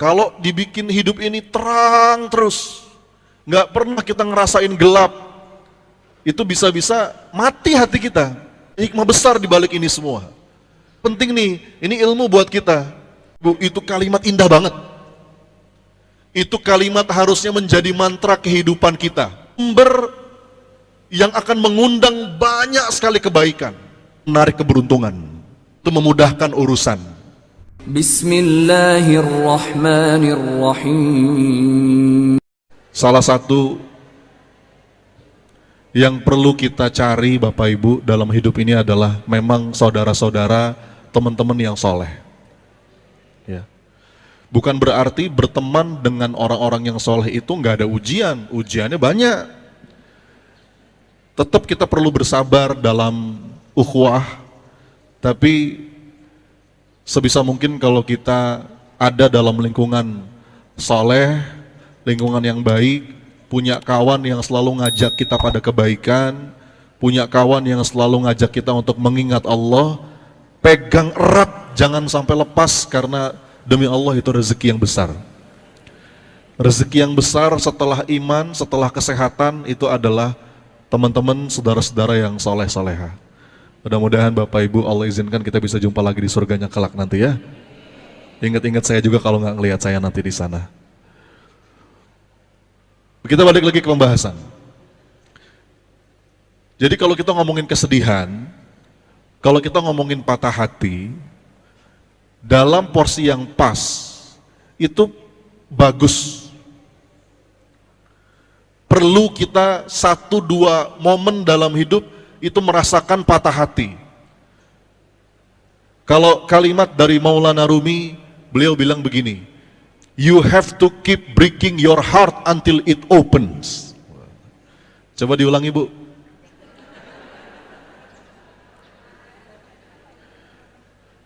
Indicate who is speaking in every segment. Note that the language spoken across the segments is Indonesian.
Speaker 1: Kalau dibikin hidup ini terang terus, nggak pernah kita ngerasain gelap, itu bisa-bisa mati hati kita. Hikmah besar di balik ini semua. Penting nih, ini ilmu buat kita. Bu, itu kalimat indah banget. Itu kalimat harusnya menjadi mantra kehidupan kita. Sumber yang akan mengundang banyak sekali kebaikan. Menarik keberuntungan. Itu memudahkan urusan.
Speaker 2: Bismillahirrahmanirrahim.
Speaker 1: Salah satu yang perlu kita cari Bapak Ibu dalam hidup ini adalah memang saudara-saudara, teman-teman yang soleh. Ya. Bukan berarti berteman dengan orang-orang yang soleh itu nggak ada ujian, ujiannya banyak. Tetap kita perlu bersabar dalam ukhuwah, tapi sebisa mungkin kalau kita ada dalam lingkungan soleh, lingkungan yang baik, punya kawan yang selalu ngajak kita pada kebaikan, punya kawan yang selalu ngajak kita untuk mengingat Allah, pegang erat, jangan sampai lepas, karena demi Allah itu rezeki yang besar. Rezeki yang besar setelah iman, setelah kesehatan, itu adalah teman-teman, saudara-saudara yang soleh-soleha. Mudah-mudahan Bapak Ibu Allah izinkan kita bisa jumpa lagi di surganya kelak nanti ya. Ingat-ingat saya juga kalau nggak ngelihat saya nanti di sana. Kita balik lagi ke pembahasan. Jadi kalau kita ngomongin kesedihan, kalau kita ngomongin patah hati, dalam porsi yang pas, itu bagus. Perlu kita 1-2 momen dalam hidup itu merasakan patah hati. Kalau kalimat dari Maulana Rumi, beliau bilang begini, you have to keep breaking your heart until it opens. Coba diulangi Bu.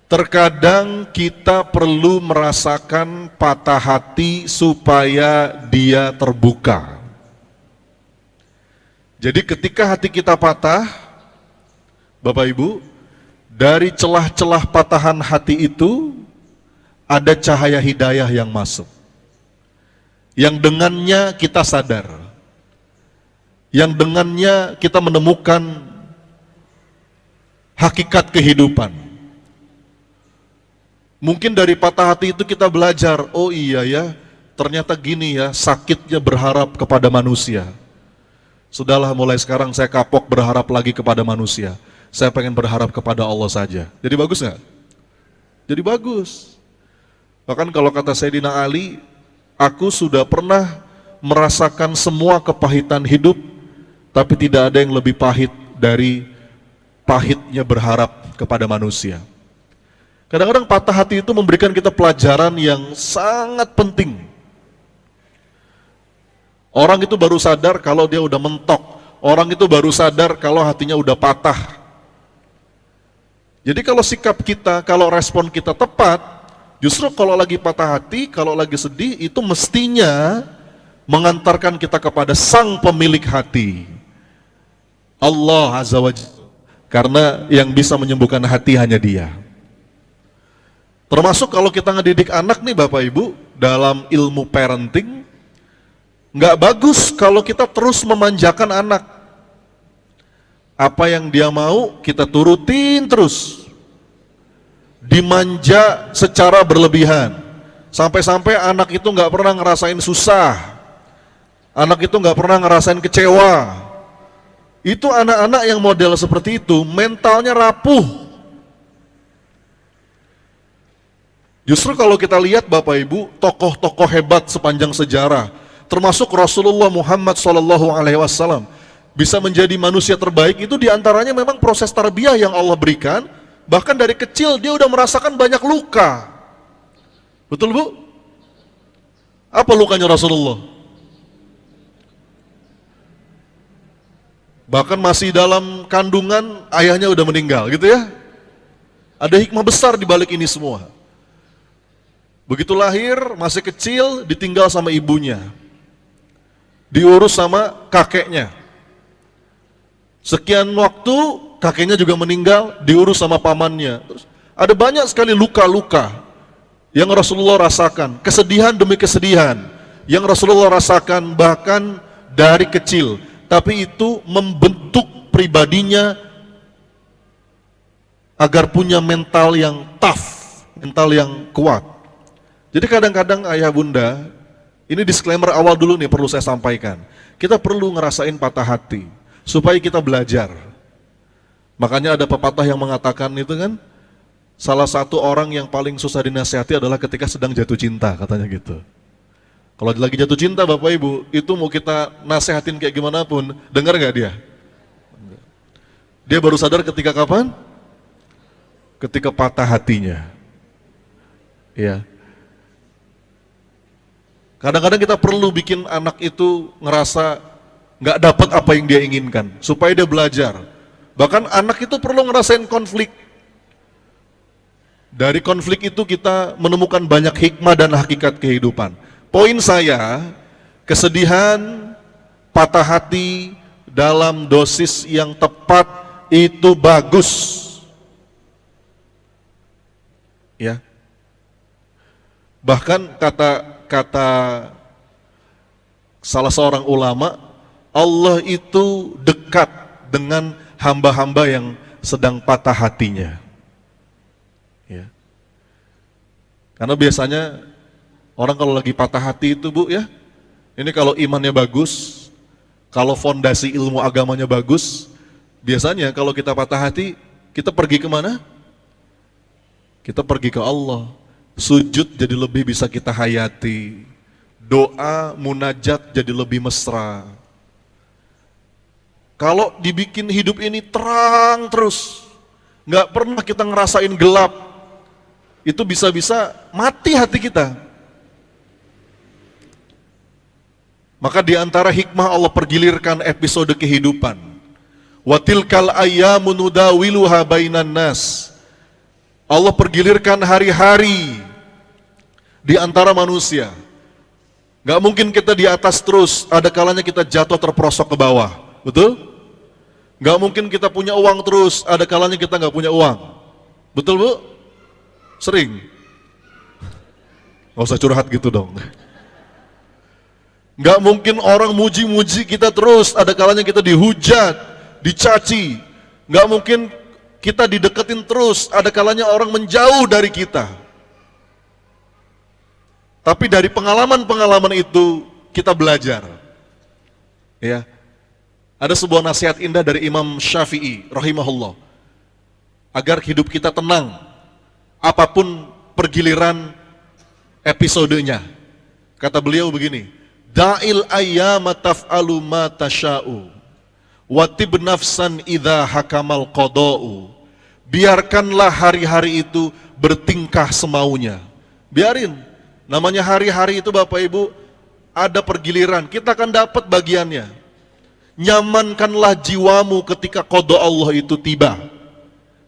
Speaker 1: Terkadang kita perlu merasakan patah hati supaya dia terbuka. Jadi ketika hati kita patah, Bapak Ibu, dari celah-celah patahan hati itu ada cahaya hidayah yang masuk, yang dengannya kita sadar, yang dengannya kita menemukan hakikat kehidupan. Mungkin dari patah hati itu kita belajar, oh iya ya, ternyata gini ya, sakitnya berharap kepada manusia. Sudahlah, mulai sekarang saya kapok berharap lagi kepada manusia. Saya pengen berharap kepada Allah saja. Jadi bagus nggak? Jadi bagus. Bahkan kalau kata Sayyidina Ali, aku sudah pernah merasakan semua kepahitan hidup, tapi tidak ada yang lebih pahit dari pahitnya berharap kepada manusia. Kadang-kadang patah hati itu memberikan kita pelajaran yang sangat penting. Orang itu baru sadar kalau dia udah mentok. Orang itu baru sadar kalau hatinya udah patah. Jadi kalau sikap kita, kalau respon kita tepat, justru kalau lagi patah hati, kalau lagi sedih, itu mestinya mengantarkan kita kepada sang pemilik hati, Allah Azza wa Jalla. Karena yang bisa menyembuhkan hati hanya Dia. Termasuk kalau kita ngedidik anak nih Bapak Ibu, dalam ilmu parenting, nggak bagus kalau kita terus memanjakan anak. Apa yang dia mau kita turutin terus. Dimanja secara berlebihan. Sampai-sampai anak itu nggak pernah ngerasain susah. Anak itu nggak pernah ngerasain kecewa. Itu anak-anak yang model seperti itu, mentalnya rapuh. Justru kalau kita lihat Bapak Ibu, tokoh-tokoh hebat sepanjang sejarah, termasuk Rasulullah Muhammad SAW, bisa menjadi manusia terbaik itu diantaranya memang proses tarbiyah yang Allah berikan. Bahkan dari kecil dia udah merasakan banyak luka. Betul Bu? Apa lukanya Rasulullah? Bahkan masih dalam kandungan ayahnya udah meninggal gitu ya. Ada hikmah besar di balik ini semua. Begitu lahir, masih kecil, ditinggal sama ibunya. Diurus sama kakeknya. Sekian waktu, kakeknya juga meninggal, diurus sama pamannya. Terus, ada banyak sekali luka-luka. yang Rasulullah rasakan, kesedihan demi kesedihan yang Rasulullah rasakan bahkan dari kecil, tapi itu membentuk pribadinya agar punya mental yang tough, mental yang kuat. Jadi kadang-kadang ayah bunda, ini disclaimer awal dulu nih perlu saya sampaikan. Kita perlu ngerasain patah hati supaya kita belajar. Makanya ada pepatah yang mengatakan itu kan, salah satu orang yang paling susah dinasihati adalah ketika sedang jatuh cinta, katanya gitu. Kalau lagi jatuh cinta Bapak Ibu, itu mau kita nasihatin kayak gimana pun, dengar gak dia? Dia baru sadar ketika kapan? Ketika patah hatinya. Ya. Kadang-kadang kita perlu bikin anak itu ngerasa gak dapat apa yang dia inginkan, supaya dia belajar. Bahkan anak itu perlu ngerasain konflik. Dari konflik itu kita menemukan banyak hikmah dan hakikat kehidupan. Poin saya, kesedihan, patah hati dalam dosis yang tepat itu bagus. Ya. Bahkan kata salah seorang ulama, Allah itu dekat dengan hamba-hamba yang sedang patah hatinya. Ya. Karena biasanya orang kalau lagi patah hati itu Bu ya, ini kalau imannya bagus, kalau fondasi ilmu agamanya bagus, biasanya kalau kita patah hati, kita pergi kemana? Kita pergi ke Allah. Sujud jadi lebih bisa kita hayati. Doa, munajat jadi lebih mesra. Kalau dibikin hidup ini terang terus, nggak pernah kita ngerasain gelap, itu bisa-bisa mati hati kita. Maka di antara hikmah Allah pergilirkan episode kehidupan. Wa tilkal ayyamu nudawiluha bainan nas. Allah pergilirkan hari-hari di antara manusia. Gak mungkin kita di atas terus, ada kalanya kita jatuh terperosok ke bawah. Betul? Gak mungkin kita punya uang terus, ada kalanya kita gak punya uang. Betul Bu? Sering. Gak usah curhat gitu dong. Gak mungkin orang muji-muji kita terus, ada kalanya kita dihujat, dicaci. Gak mungkin kita dideketin terus, ada kalanya orang menjauh dari kita. Tapi dari pengalaman-pengalaman itu kita belajar. Ya. Ada sebuah nasihat indah dari Imam Syafi'i rahimahullah. Agar hidup kita tenang, apapun pergiliran episodenya. Kata beliau begini, Da'il ayyama taf'alu ma tasha'u watib nafsan idha hakamal qada'u. Biarkanlah hari-hari itu bertingkah semaunya. Biarin, namanya hari-hari itu Bapak Ibu ada pergiliran, kita akan dapat bagiannya. Nyamankanlah jiwamu ketika qada Allah itu tiba.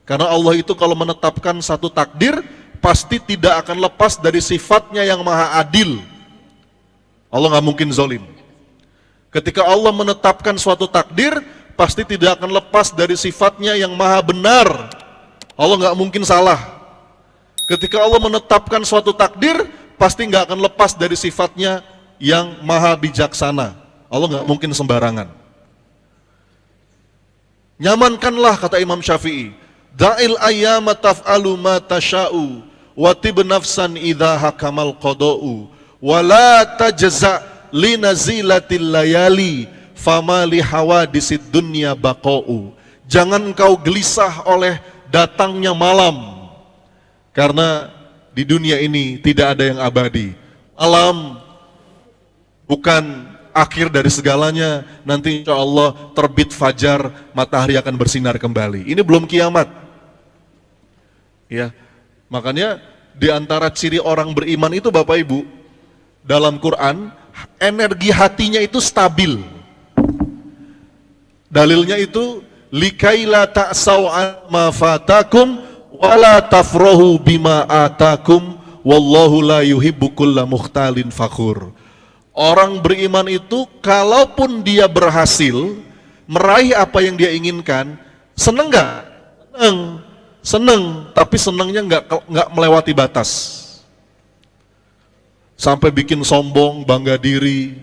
Speaker 1: Karena Allah itu kalau menetapkan satu takdir, pasti tidak akan lepas dari sifatnya yang maha adil. Allah nggak mungkin zalim. Ketika Allah menetapkan suatu takdir, pasti tidak akan lepas dari sifatnya yang maha benar. Allah nggak mungkin salah. Ketika Allah menetapkan suatu takdir, pasti nggak akan lepas dari sifatnya yang maha bijaksana. Allah nggak mungkin sembarangan. Nyamankanlah, kata Imam Syafi'i, Da'il ayyama taf'alu ma tasha'u watib nafsan idha hakamal qada'u wala tajza li nazilatil layali fama li hawadisid dunya baqa'u. Jangan engkau gelisah oleh datangnya malam, karena di dunia ini tidak ada yang abadi. Malam bukan akhir dari segalanya. Nanti insya Allah terbit fajar, matahari akan bersinar kembali. Ini belum kiamat. Ya, makanya di antara ciri orang beriman itu Bapak Ibu, dalam Quran, energi hatinya itu stabil. Dalilnya itu, likaila ta'sau ma fatakum wala tafrahu bima atakum wallahu la yuhibbu kulla mukhtalin fakhur. Orang beriman itu kalaupun dia berhasil meraih apa yang dia inginkan, seneng nggak? Seneng, tapi senengnya nggak melewati batas. sampai bikin sombong, bangga diri.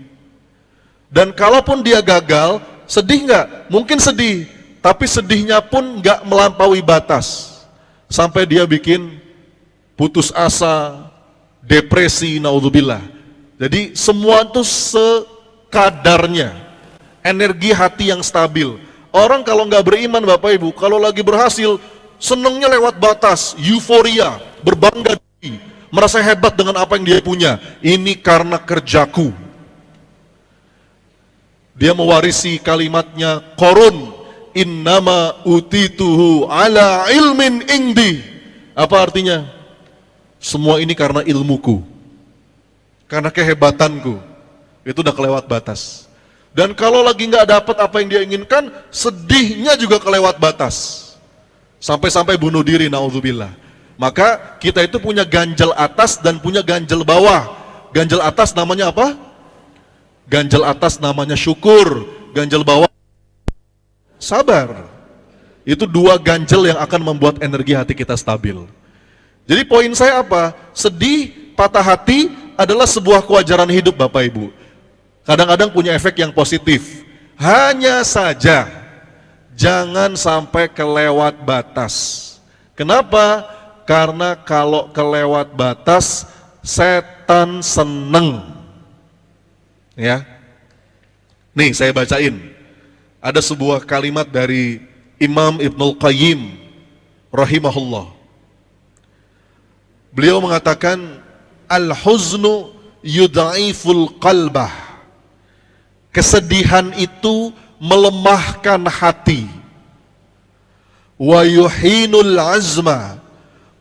Speaker 1: Dan kalaupun dia gagal, sedih nggak? Mungkin sedih, tapi sedihnya pun nggak melampaui batas. Sampai dia bikin putus asa, depresi, naudzubillah. Jadi semua itu sekadarnya, energi hati yang stabil. Orang kalau nggak beriman Bapak Ibu, kalau lagi berhasil, senengnya lewat batas, euforia, berbangga diri, merasa hebat dengan apa yang dia punya. Ini karena kerjaku. Dia mewarisi kalimatnya Qarun, innama utituhu ala ilmin indi. Apa artinya? Semua ini karena ilmuku, karena kehebatanku. Itu udah kelewat batas. Dan kalau lagi nggak dapat apa yang dia inginkan, sedihnya juga kelewat batas. Sampai-sampai bunuh diri, naudzubillah. Maka kita itu punya ganjel atas dan punya ganjel bawah. Ganjel atas namanya apa? Ganjel atas namanya syukur, ganjel bawah sabar. Itu dua ganjel yang akan membuat energi hati kita stabil. Jadi poin saya apa? Sedih, patah hati adalah sebuah kewajaran hidup Bapak Ibu. Kadang-kadang punya efek yang positif. Hanya saja jangan sampai kelewat batas. Kenapa? Karena kalau kelewat batas, setan seneng. Ya, nih saya bacain. Ada sebuah kalimat dari Imam Ibnul Qayyim rahimahullah. Beliau mengatakan, al-huznu yud'iful qalbah. Kesedihan itu melemahkan hati. Wa yuhinul azma,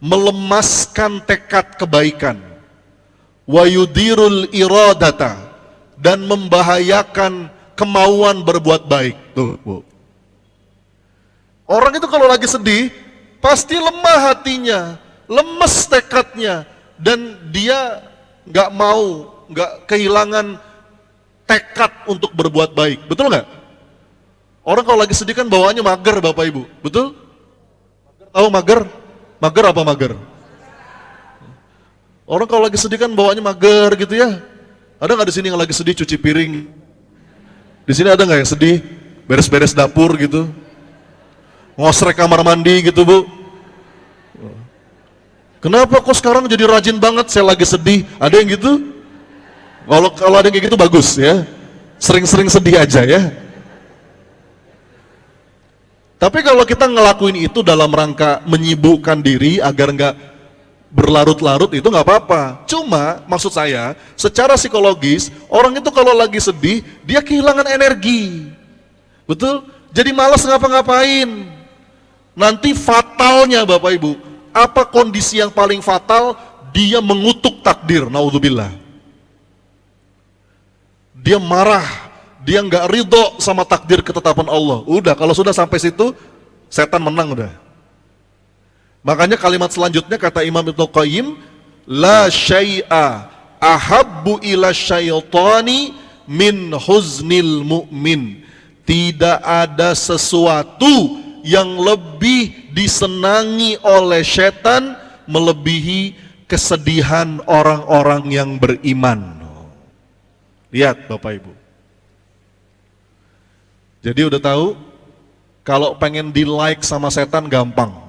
Speaker 1: melemaskan tekad kebaikan. Wa yudirul iradata, dan membahayakan kemauan berbuat baik. Tuh, Bu. Orang itu kalau lagi sedih, pasti lemah hatinya, lemes tekadnya, dan dia nggak mau, nggak kehilangan tekad untuk berbuat baik. Betul nggak? Orang kalau lagi sedih kan bawaannya mager, Bapak Ibu. Betul? Tahu mager? Mager apa mager? Orang kalau lagi sedih kan bawaannya mager gitu ya. Ada nggak di sini yang lagi sedih cuci piring? Di sini ada nggak yang sedih beres-beres dapur gitu? Ngosrek kamar mandi gitu, Bu? Kenapa kok sekarang jadi rajin banget? Saya lagi sedih. Ada yang gitu? Kalau ada yang kayak gitu bagus ya. Sering-sering sedih aja ya. Tapi kalau kita ngelakuin itu dalam rangka menyibukkan diri agar nggak berlarut-larut, itu nggak apa-apa. Cuma maksud saya, secara psikologis orang itu kalau lagi sedih dia kehilangan energi, betul? Jadi malas ngapa-ngapain. Nanti fatalnya Bapak Ibu, apa kondisi yang paling fatal? Dia mengutuk takdir, naudzubillah. Dia marah, dia nggak ridho sama takdir ketetapan Allah. Udah, kalau sudah sampai situ, setan menang udah. Makanya kalimat selanjutnya kata Imam Ibnul Qayyim, la syai'a ahabbu ila syaitani min huznil mu'min. Tidak ada sesuatu yang lebih disenangi oleh setan melebihi kesedihan orang-orang yang beriman. Lihat Bapak Ibu. Jadi udah tahu, kalau pengen di like sama setan gampang.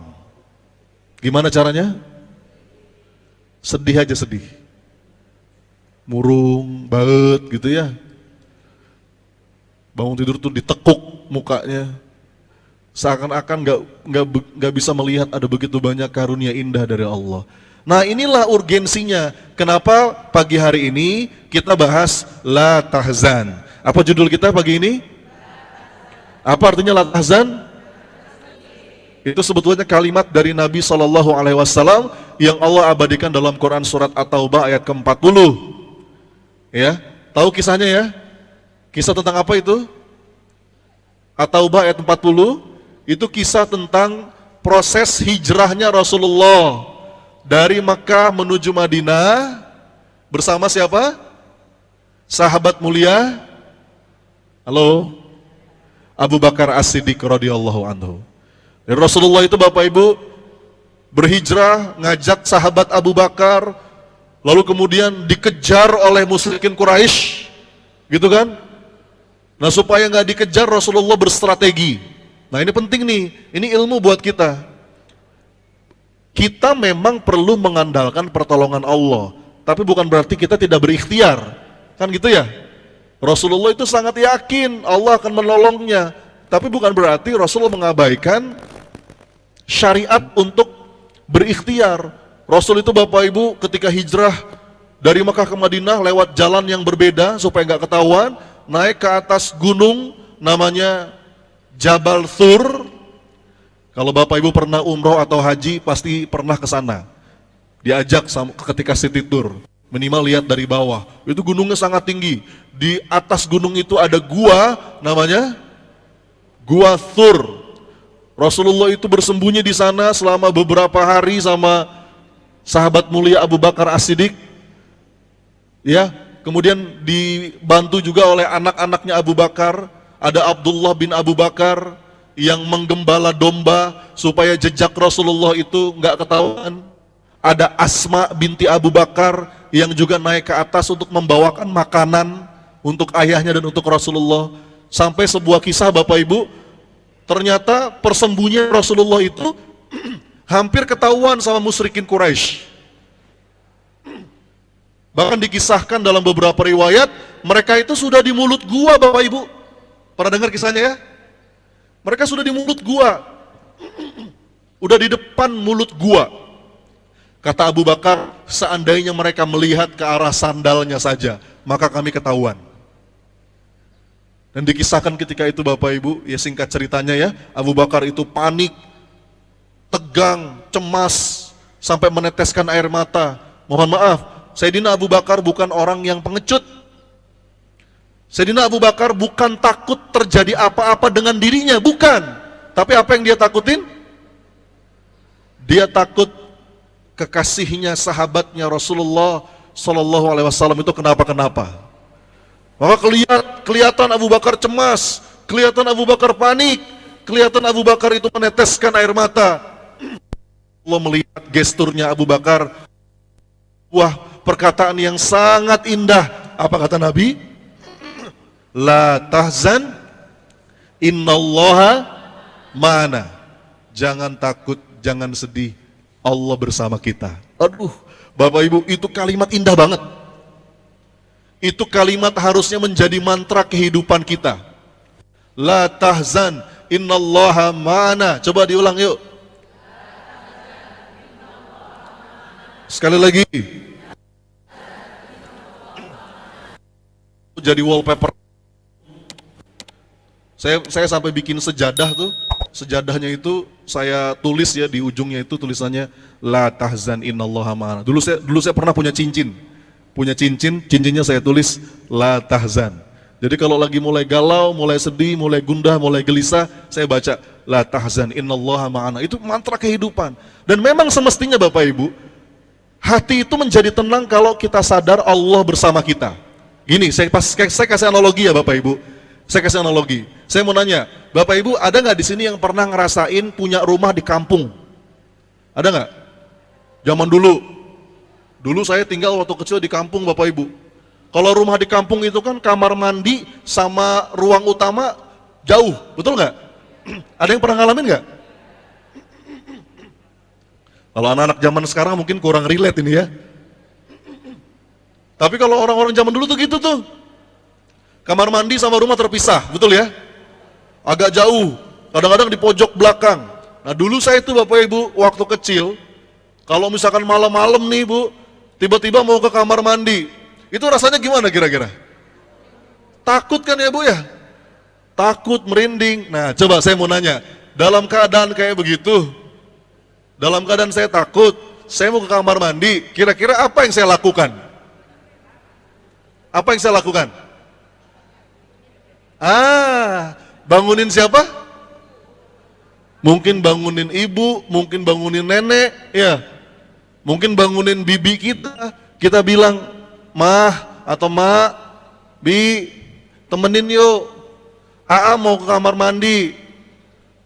Speaker 1: Gimana caranya? Sedih aja sedih. Murung, baet gitu ya. Bangun tidur tuh ditekuk mukanya. Seakan-akan nggak bisa melihat ada begitu banyak karunia indah dari Allah. Nah inilah urgensinya. Kenapa pagi hari ini kita bahas la tahzan. Apa judul kita pagi ini? Apa artinya la tahzan? Itu sebetulnya kalimat dari Nabi SAW yang Allah abadikan dalam Quran surat At-Taubah ayat ke-40. Ya, tahu kisahnya ya? Kisah tentang apa itu? At-Taubah ayat 40 itu kisah tentang proses hijrahnya Rasulullah dari Makkah menuju Madinah bersama siapa? Sahabat mulia. Halo. Abu Bakar As-Siddiq radhiyallahu anhu. Dan Rasulullah itu Bapak Ibu berhijrah, ngajak sahabat Abu Bakar lalu kemudian dikejar oleh musyrikin Quraisy, gitu kan? Nah, supaya nggak dikejar, Rasulullah berstrategi. Nah, ini penting nih, ini ilmu buat kita. Kita memang perlu mengandalkan pertolongan Allah, tapi bukan berarti kita tidak berikhtiar, kan gitu ya? Rasulullah itu sangat yakin Allah akan menolongnya, tapi bukan berarti Rasulullah mengabaikan syariat untuk berikhtiar. Rasul itu Bapak Ibu ketika hijrah dari Mekah ke Madinah lewat jalan yang berbeda supaya nggak ketahuan, naik ke atas gunung namanya Jabal Thur. Kalau Bapak Ibu pernah umroh atau haji pasti pernah ke sana. Diajak ketika city tour, minimal lihat dari bawah. Itu gunungnya sangat tinggi. Di atas gunung itu ada gua namanya Gua Thur. Rasulullah itu bersembunyi di sana selama beberapa hari sama sahabat mulia Abu Bakar As-Siddiq. Ya, kemudian dibantu juga oleh anak-anaknya Abu Bakar. Ada Abdullah bin Abu Bakar yang menggembala domba supaya jejak Rasulullah itu nggak ketahuan. Ada Asma binti Abu Bakar yang juga naik ke atas untuk membawakan makanan untuk ayahnya dan untuk Rasulullah. Sampai sebuah kisah Bapak Ibu, ternyata persembunyian Rasulullah itu hampir ketahuan sama musyrikin Quraisy. Bahkan dikisahkan dalam beberapa riwayat, mereka itu sudah di mulut gua Bapak Ibu. Pernah dengar kisahnya ya? Mereka sudah di mulut gua. Udah di depan mulut gua. Kata Abu Bakar, seandainya mereka melihat ke arah sandalnya saja, maka kami ketahuan. Dan dikisahkan ketika itu Bapak Ibu, ya singkat ceritanya ya, Abu Bakar itu panik, tegang, cemas, sampai meneteskan air mata. Mohon maaf, Sayyidina Abu Bakar bukan orang yang pengecut. Sayyidina Abu Bakar bukan takut terjadi apa-apa dengan dirinya, bukan. Tapi apa yang dia takutin? Dia takut kekasihnya, sahabatnya Rasulullah Sallallahu Alaihi Wasallam itu kenapa-kenapa. Maka kelihatan Abu Bakar cemas, kelihatan Abu Bakar panik, kelihatan Abu Bakar itu meneteskan air mata. Allah melihat gesturnya Abu Bakar, wah perkataan yang sangat indah. Apa kata Nabi? La tahzan, innallaha ma'ana. Jangan takut, jangan sedih, Allah bersama kita. Aduh, Bapak Ibu, itu kalimat indah banget. Itu kalimat harusnya menjadi mantra kehidupan kita. La tahzan, innallaha ma'ana. Coba diulang yuk. Sekali lagi. Jadi wallpaper. Saya sampai bikin sejadah tuh. Sejadahnya itu saya tulis ya, di ujungnya itu tulisannya La tahzan innallaha ma'ana. Dulu saya pernah punya cincin. Cincinnya saya tulis La tahzan. Jadi kalau lagi mulai galau, mulai sedih, mulai gundah, mulai gelisah, saya baca La tahzan innallaha ma'ana. Itu mantra kehidupan. Dan memang semestinya Bapak Ibu, hati itu menjadi tenang kalau kita sadar Allah bersama kita. Gini, saya kasih analogi ya Bapak Ibu. Saya kasih analogi. Saya mau nanya, Bapak Ibu ada nggak di sini yang pernah ngerasain punya rumah di kampung? Ada nggak? Zaman dulu. Dulu saya tinggal waktu kecil di kampung Bapak Ibu. Kalau rumah di kampung itu kan kamar mandi sama ruang utama jauh, betul nggak? Ada yang pernah ngalamin nggak? Kalau anak-anak zaman sekarang mungkin kurang relate ini ya. Tapi kalau orang-orang zaman dulu tuh gitu tuh. Kamar mandi sama rumah terpisah, betul ya? Agak jauh, kadang-kadang di pojok belakang. Nah dulu saya itu Bapak Ibu, waktu kecil, kalau misalkan malam-malam nih Bu, tiba-tiba mau ke kamar mandi, itu rasanya gimana kira-kira? Takut kan ya Bu ya? Takut, merinding. Nah coba saya mau nanya, dalam keadaan kayak begitu, dalam keadaan saya takut, saya mau ke kamar mandi, kira-kira apa yang saya lakukan? Apa yang saya lakukan? Bangunin siapa? Mungkin bangunin ibu, mungkin bangunin nenek, ya. Mungkin bangunin bibi kita. Kita bilang, Mah atau Mak, Bi, temenin yuk. Aa mau ke kamar mandi.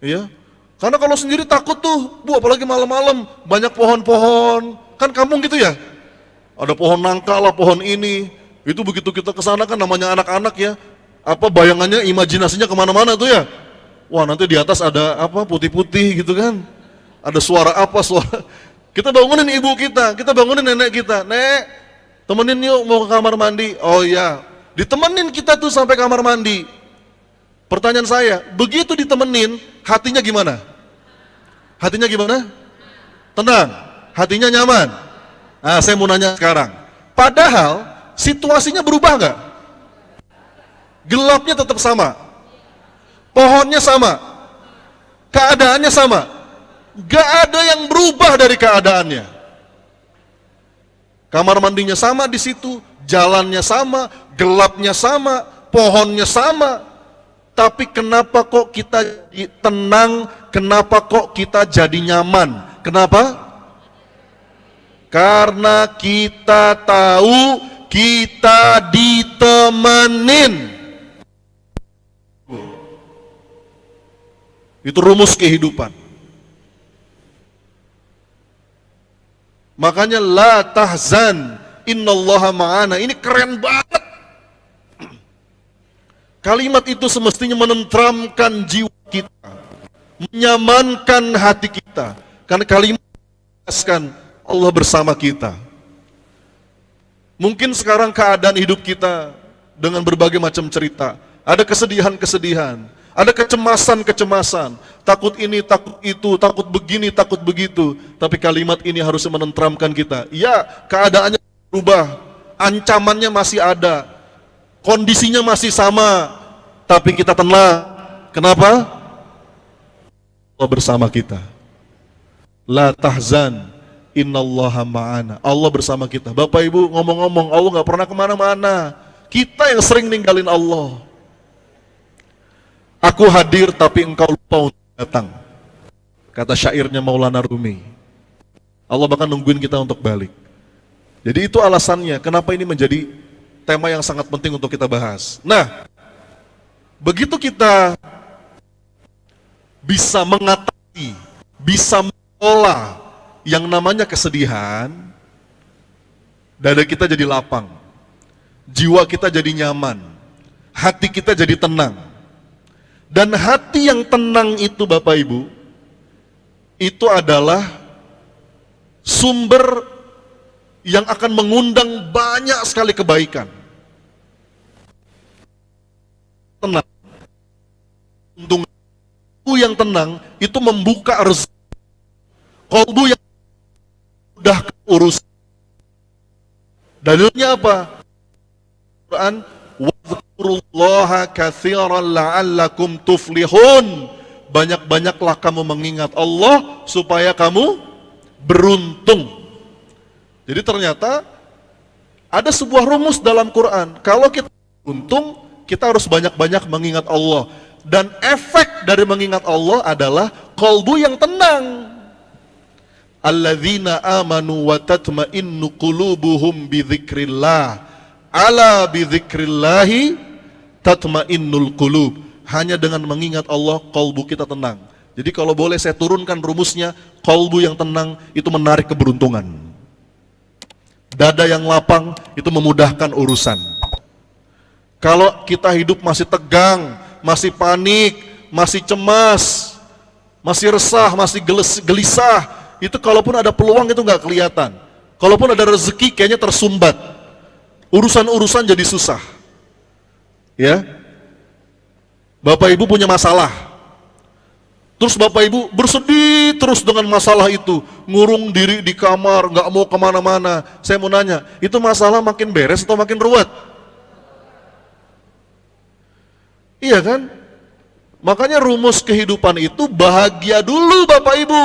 Speaker 1: Ya. Karena kalau sendiri takut tuh, Bu, apalagi malam-malam, banyak pohon-pohon. Kan kampung gitu ya? Ada pohon nangka lah, pohon ini. Itu begitu kita ke sana kan namanya anak-anak ya. Apa bayangannya, imajinasinya kemana-mana tuh ya. Wah nanti di atas ada apa putih-putih gitu kan. Ada suara apa, suara. Kita bangunin ibu kita bangunin nenek kita. Nek, temenin yuk mau ke kamar mandi. Oh iya, ditemenin kita tuh sampai kamar mandi. Pertanyaan saya, begitu ditemenin, hatinya gimana? Hatinya gimana? Tenang, hatinya nyaman. Nah, saya mau nanya sekarang. Padahal situasinya berubah nggak? Gelapnya tetap sama, pohonnya sama, keadaannya sama. Gak ada yang berubah dari keadaannya. Kamar mandinya sama di situ, jalannya sama, gelapnya sama, pohonnya sama. Tapi kenapa kok kita tenang? Kenapa kok kita jadi nyaman? Kenapa? Karena kita tahu kita ditemenin. Itu rumus kehidupan. Makanya la tahzan innallaha ma'ana. Ini keren banget. Kalimat itu semestinya menenteramkan jiwa kita, menyamankan hati kita. Karena kalimat menjelaskan Allah bersama kita. Mungkin sekarang keadaan hidup kita dengan berbagai macam cerita. Ada kesedihan-kesedihan, ada kecemasan-kecemasan, takut ini, takut itu, takut begini, takut begitu. Tapi kalimat ini harus menenteramkan kita. Ya, keadaannya berubah, ancamannya masih ada, kondisinya masih sama, tapi kita tenang. Kenapa? Allah bersama kita. La tahzan, innallaha ma'ana. Allah bersama kita. Bapak Ibu ngomong-ngomong, Allah gak pernah kemana-mana. Kita yang sering ninggalin Allah. Aku hadir tapi engkau lupa untuk datang. Kata syairnya Maulana Rumi. Allah bahkan nungguin kita untuk balik. Jadi itu alasannya kenapa ini menjadi tema yang sangat penting untuk kita bahas. Nah, begitu kita bisa mengatasi, bisa mengolah yang namanya kesedihan, dada kita jadi lapang, jiwa kita jadi nyaman, hati kita jadi tenang. Dan hati yang tenang itu Bapak Ibu, itu adalah sumber yang akan mengundang banyak sekali kebaikan. Tenang. Untung kalbu yang tenang itu membuka rezeki. Kalbu yang mudah urus. Dalilnya apa? Quran, wadzkurullaha katsiran la'allakum tuflihun. Banyak-banyaklah kamu mengingat Allah supaya kamu beruntung. Jadi ternyata ada sebuah rumus dalam Quran. Kalau kita beruntung, kita harus banyak-banyak mengingat Allah. Dan efek dari mengingat Allah adalah qalbu yang tenang. Alladzina amanu wa tatma'innu qulubuhum bidzikrillah. Ala bidzikrillahi tatma'innul qulub. Hanya dengan mengingat Allah, qalbu kita tenang. Jadi kalau boleh saya turunkan rumusnya, qalbu yang tenang itu menarik keberuntungan. Dada yang lapang itu memudahkan urusan. Kalau kita hidup masih tegang, masih panik, masih cemas, masih resah, masih gelisah, itu kalaupun ada peluang itu nggak kelihatan. Kalaupun ada rezeki kayaknya tersumbat. Urusan-urusan jadi susah. Ya. Bapak Ibu punya masalah. Terus Bapak Ibu bersedih terus dengan masalah itu, ngurung diri di kamar, nggak mau kemana-mana. Saya mau nanya, itu masalah makin beres atau makin ruwet? Iya kan? Makanya rumus kehidupan itu bahagia dulu Bapak Ibu,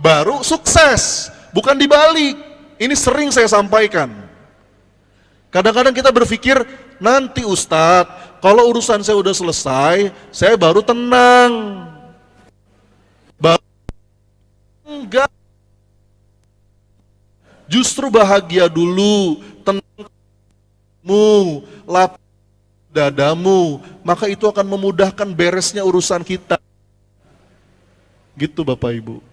Speaker 1: baru sukses, bukan dibalik. Ini sering saya sampaikan. Kadang-kadang kita berpikir, nanti Ustadz, kalau urusan saya udah selesai, saya baru tenang. Enggak. Justru bahagia dulu, tenangmu, lapang dadamu, maka itu akan memudahkan beresnya urusan kita. Gitu Bapak Ibu.